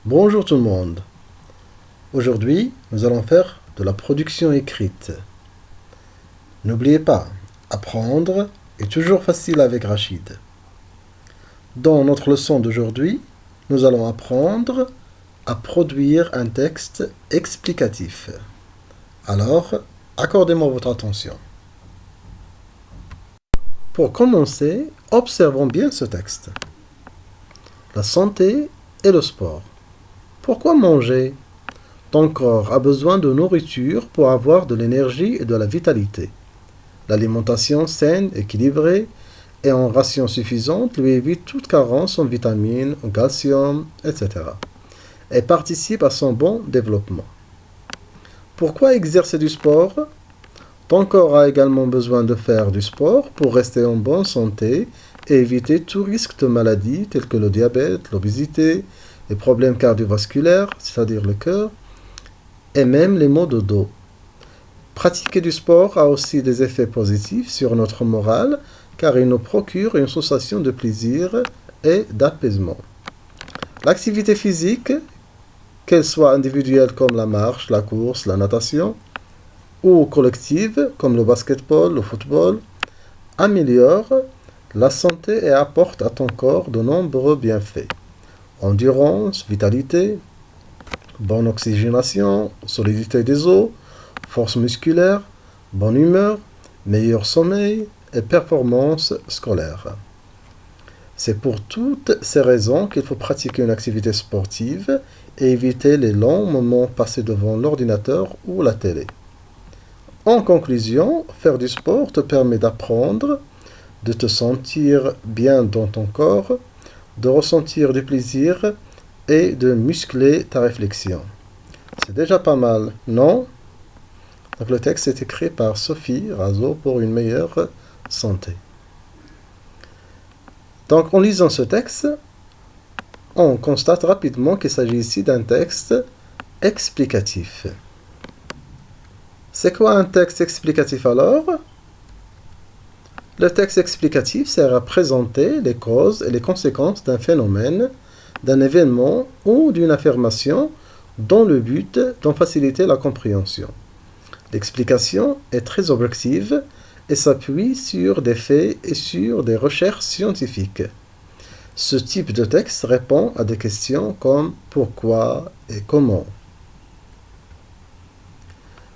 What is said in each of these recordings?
Bonjour tout le monde. Aujourd'hui, nous allons faire de la production écrite. N'oubliez pas, apprendre est toujours facile avec Rachid. Dans notre leçon d'aujourd'hui, nous allons apprendre à produire un texte explicatif. Alors, accordez-moi votre attention. Pour commencer, observons bien ce texte. La santé et le sport. Pourquoi manger? Ton corps a besoin de nourriture pour avoir de l'énergie et de la vitalité. L'alimentation saine, équilibrée et en ration suffisante lui évite toute carence en vitamines, en calcium, etc. et participe à son bon développement. Pourquoi exercer du sport? Ton corps a également besoin de faire du sport pour rester en bonne santé et éviter tout risque de maladies telles que le diabète, l'obésité, les problèmes cardiovasculaires, c'est-à-dire le cœur, et même les maux de dos. Pratiquer du sport a aussi des effets positifs sur notre morale car il nous procure une sensation de plaisir et d'apaisement. L'activité physique, qu'elle soit individuelle comme la marche, la course, la natation, ou collective comme le basketball, le football, améliore la santé et apporte à ton corps de nombreux bienfaits. Endurance, vitalité, bonne oxygénation, solidité des os, force musculaire, bonne humeur, meilleur sommeil et performance scolaire. C'est pour toutes ces raisons qu'il faut pratiquer une activité sportive et éviter les longs moments passés devant l'ordinateur ou la télé. En conclusion, faire du sport te permet d'apprendre, de te sentir bien dans ton corps, de ressentir du plaisir et de muscler ta réflexion. C'est déjà pas mal, non? Donc le texte est écrit par Sophie Razo pour une meilleure santé. Donc en lisant ce texte, on constate rapidement qu'il s'agit ici d'un texte explicatif. C'est quoi un texte explicatif alors? Le texte explicatif sert à présenter les causes et les conséquences d'un phénomène, d'un événement ou d'une affirmation dans le but d'en faciliter la compréhension. L'explication est très objective et s'appuie sur des faits et sur des recherches scientifiques. Ce type de texte répond à des questions comme pourquoi et comment.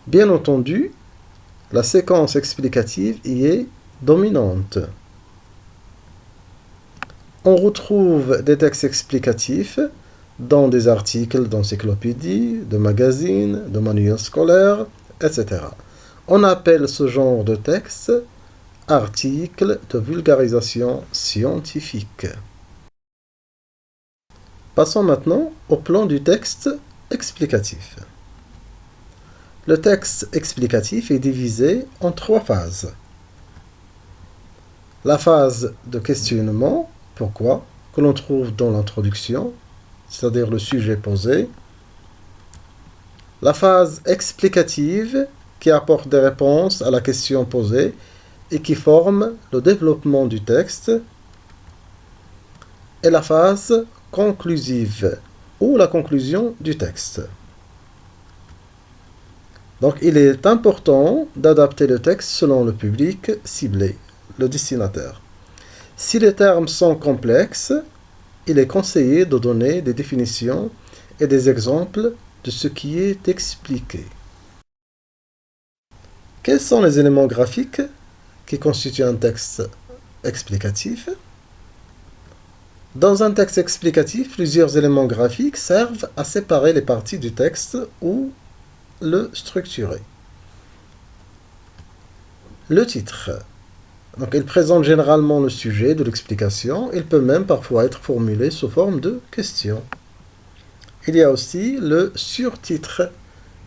Bien entendu, la séquence explicative y est dominante. On retrouve des textes explicatifs dans des articles d'encyclopédies, de magazines, de manuels scolaires, etc. On appelle ce genre de texte articles de vulgarisation scientifique. Passons maintenant au plan du texte explicatif. Le texte explicatif est divisé en 3 phases. La phase de questionnement, pourquoi, que l'on trouve dans l'introduction, c'est-à-dire le sujet posé. La phase explicative, qui apporte des réponses à la question posée et qui forme le développement du texte. Et la phase conclusive, ou la conclusion du texte. Donc, il est important d'adapter le texte selon le public ciblé, le destinataire. Si les termes sont complexes, il est conseillé de donner des définitions et des exemples de ce qui est expliqué. Quels sont les éléments graphiques qui constituent un texte explicatif? Dans un texte explicatif, plusieurs éléments graphiques servent à séparer les parties du texte ou le structurer. Le titre. Donc, il présente généralement le sujet de l'explication. Il peut même parfois être formulé sous forme de question. Il y a aussi le surtitre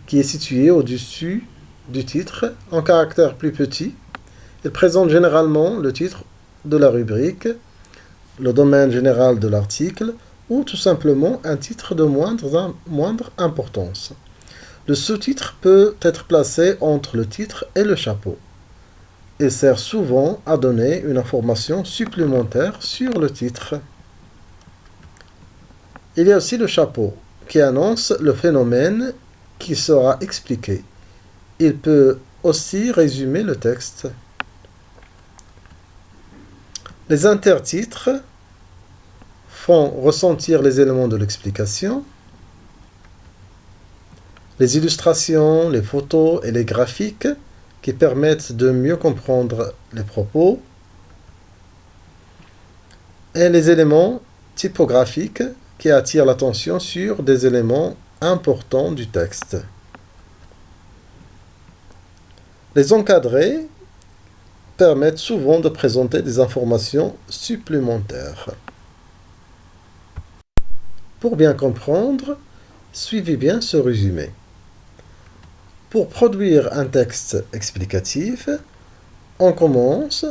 qui est situé au-dessus du titre en caractère plus petit. Il présente généralement le titre de la rubrique, le domaine général de l'article ou tout simplement un titre de moindre importance. Le sous-titre peut être placé entre le titre et le chapeau. Il sert souvent à donner une information supplémentaire sur le titre. Il y a aussi le chapeau. qui annonce le phénomène qui sera expliqué. Il peut aussi résumer le texte. Les intertitres font ressentir les éléments de l'explication. Les illustrations, les photos et les graphiques qui permettent de mieux comprendre les propos. Et les éléments typographiques qui attirent l'attention sur des éléments importants du texte. Les encadrés permettent souvent de présenter des informations supplémentaires. Pour bien comprendre, suivez bien ce résumé. Pour produire un texte explicatif, on commence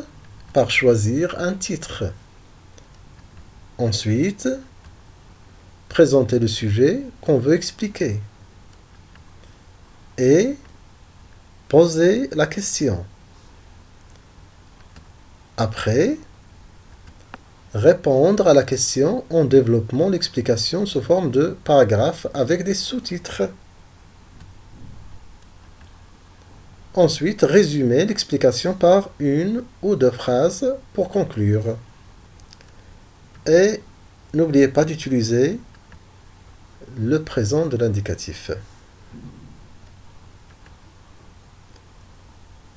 par choisir un titre. Ensuite, présenter le sujet qu'on veut expliquer. Et poser la question. Après, répondre à la question en développant l'explication sous forme de paragraphe avec des sous-titres. Ensuite, résumer l'explication par une ou deux phrases pour conclure. Et n'oubliez pas d'utiliser le présent de l'indicatif.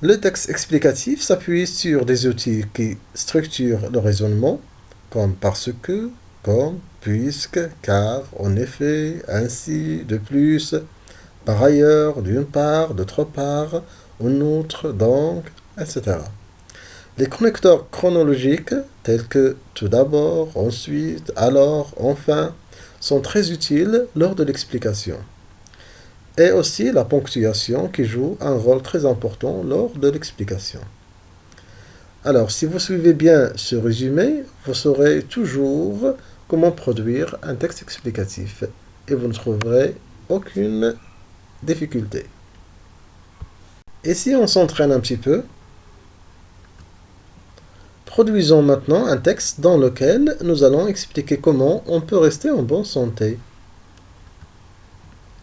Le texte explicatif s'appuie sur des outils qui structurent le raisonnement, comme parce que, comme, puisque, car, en effet, ainsi, de plus, par ailleurs, d'une part, d'autre part, en outre, donc, etc. Les connecteurs chronologiques, tels que tout d'abord, ensuite, alors, enfin, sont très utiles lors de l'explication. Et aussi la ponctuation qui joue un rôle très important lors de l'explication. Alors, si vous suivez bien ce résumé, vous saurez toujours comment produire un texte explicatif et vous ne trouverez aucune difficulté. Et si on s'entraîne un petit peu, produisons maintenant un texte dans lequel nous allons expliquer comment on peut rester en bonne santé.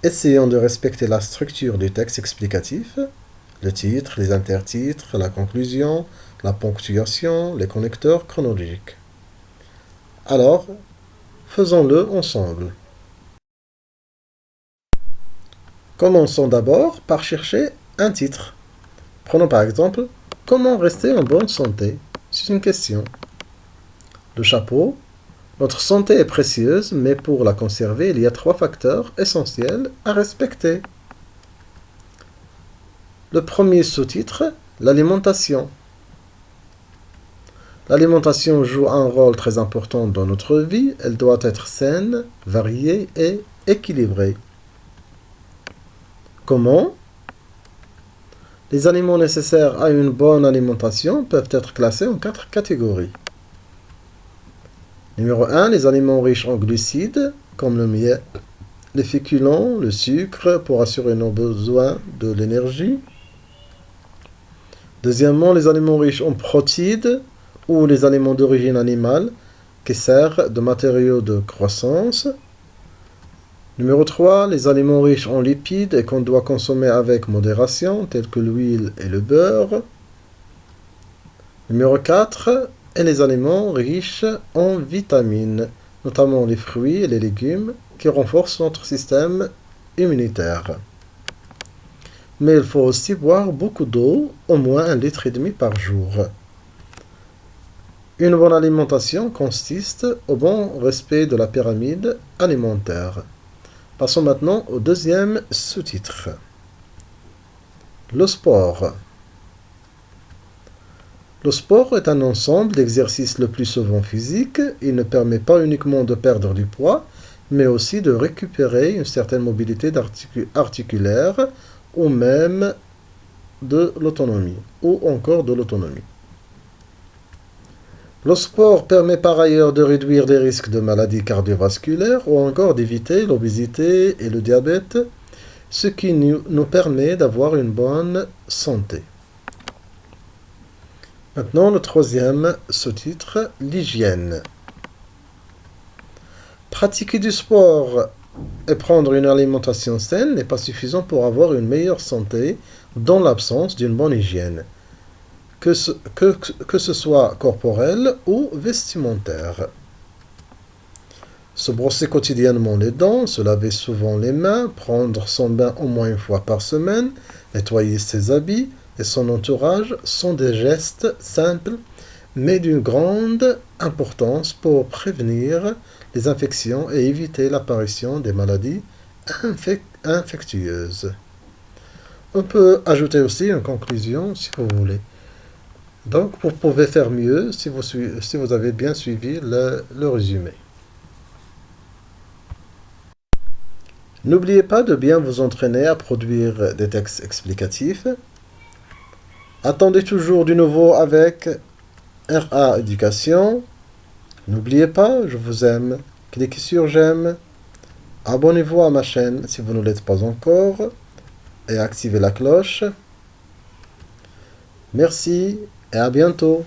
Essayons de respecter la structure du texte explicatif, le titre, les intertitres, la conclusion, la ponctuation, les connecteurs chronologiques. Alors, faisons-le ensemble. Commençons d'abord par chercher un titre. Prenons par exemple « Comment rester en bonne santé ?» C'est une question. Le chapeau. Notre santé est précieuse, mais pour la conserver, il y a 3 facteurs essentiels à respecter. Le premier sous-titre, l'alimentation. L'alimentation joue un rôle très important dans notre vie. Elle doit être saine, variée et équilibrée. Comment? Les aliments nécessaires à une bonne alimentation peuvent être classés en 4 catégories. Numéro 1, les aliments riches en glucides, comme le miel, les féculents, le sucre, pour assurer nos besoins de l'énergie. Deuxièmement, les aliments riches en protides, ou les aliments d'origine animale, qui servent de matériaux de croissance. Numéro 3, les aliments riches en lipides et qu'on doit consommer avec modération, tels que l'huile et le beurre. Numéro 4, et les aliments riches en vitamines, notamment les fruits et les légumes, qui renforcent notre système immunitaire. Mais il faut aussi boire beaucoup d'eau, au moins 1,5 litre par jour. Une bonne alimentation consiste au bon respect de la pyramide alimentaire. Passons maintenant au deuxième sous-titre. Le sport. Le sport est un ensemble d'exercices le plus souvent physiques. Il ne permet pas uniquement de perdre du poids, mais aussi de récupérer une certaine mobilité articulaire ou même de l'autonomie, ou encore de l'autonomie. Le sport permet par ailleurs de réduire les risques de maladies cardiovasculaires ou encore d'éviter l'obésité et le diabète, ce qui nous permet d'avoir une bonne santé. Maintenant, le troisième sous-titre, l'hygiène. Pratiquer du sport Et prendre une alimentation saine n'est pas suffisant pour avoir une meilleure santé dans l'absence d'une bonne hygiène, que ce soit corporelle ou vestimentaire. Se brosser quotidiennement les dents, se laver souvent les mains, prendre son bain au moins une fois par semaine, nettoyer ses habits et son entourage sont des gestes simples mais d'une grande importance pour prévenir les infections et éviter l'apparition des maladies infectieuses. On peut ajouter aussi une conclusion si vous voulez. Donc, vous pouvez faire mieux si vous avez bien suivi le résumé. N'oubliez pas de bien vous entraîner à produire des textes explicatifs. Attendez toujours du nouveau avec RA Éducation. N'oubliez pas, je vous aime. Cliquez sur j'aime. Abonnez-vous à ma chaîne si vous ne l'êtes pas encore. Et activez la cloche. Merci et à bientôt.